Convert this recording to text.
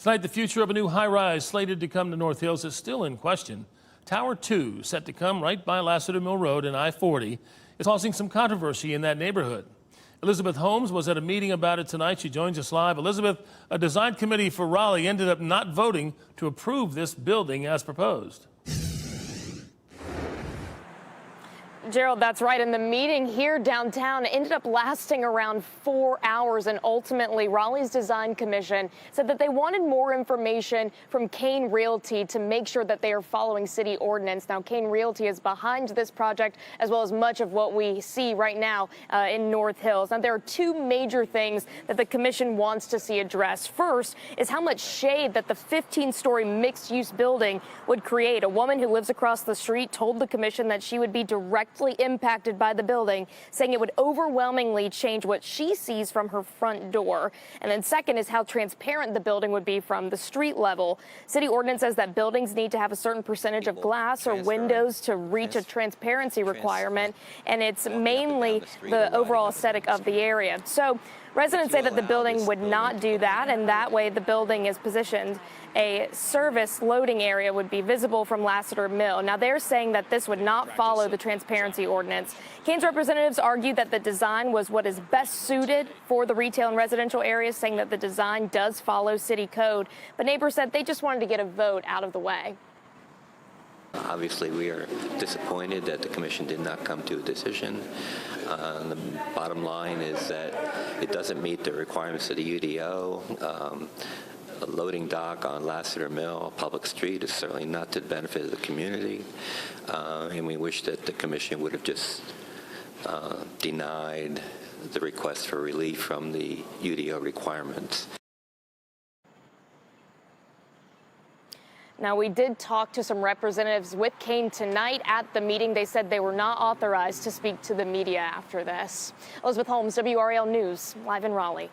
Tonight, the future of a new high-rise slated to come to North Hills is still in question. Tower 2, set to come right by Lassiter Mill Road and I-40, is causing some controversy in that neighborhood. Elizabeth Holmes was at a meeting about it tonight. She joins us live. Elizabeth, a design committee for Raleigh ended up not voting to approve this building as proposed. Gerald, that's right. And the meeting here downtown ended up lasting around 4 hours. And ultimately, Raleigh's Design Commission said that they wanted more information from Kane Realty to make sure that they are following city ordinance. Now, Kane Realty is behind this project, as well as much of what we see right now in North Hills. Now, there are two major things that the commission wants to see addressed. First is how much shade that the 15-story mixed-use building would create. A woman who lives across the street told the commission that she would be directly impacted by the building, saying it would overwhelmingly change what she sees from her front door. And then second is how transparent the building would be from the street level. City ordinance says that buildings need to have a certain percentage of glass or windows to reach a transparency requirement, and it's mainly the overall aesthetic of the area. So residents say that the building would not do that, and that way the building is positioned. A service loading area would be visible from Lassiter Mill. Now, they're saying that this would not follow the transparency ordinance. Kane's representatives argued that the design was what is best suited for the retail and residential areas, saying that the design does follow city code. But neighbors said they just wanted to get a vote out of the way. Obviously, we are disappointed that the commission did not come to a decision. The bottom line is that it doesn't meet the requirements of the UDO. A loading dock on Lassiter Mill, a public street, is certainly not to the benefit of the community. And we wish that the commission would have just denied the request for relief from the UDO requirements. Now, we did talk to some representatives with Kane tonight at the meeting. They said they were not authorized to speak to the media after this. Elizabeth Holmes, WRAL News, live in Raleigh.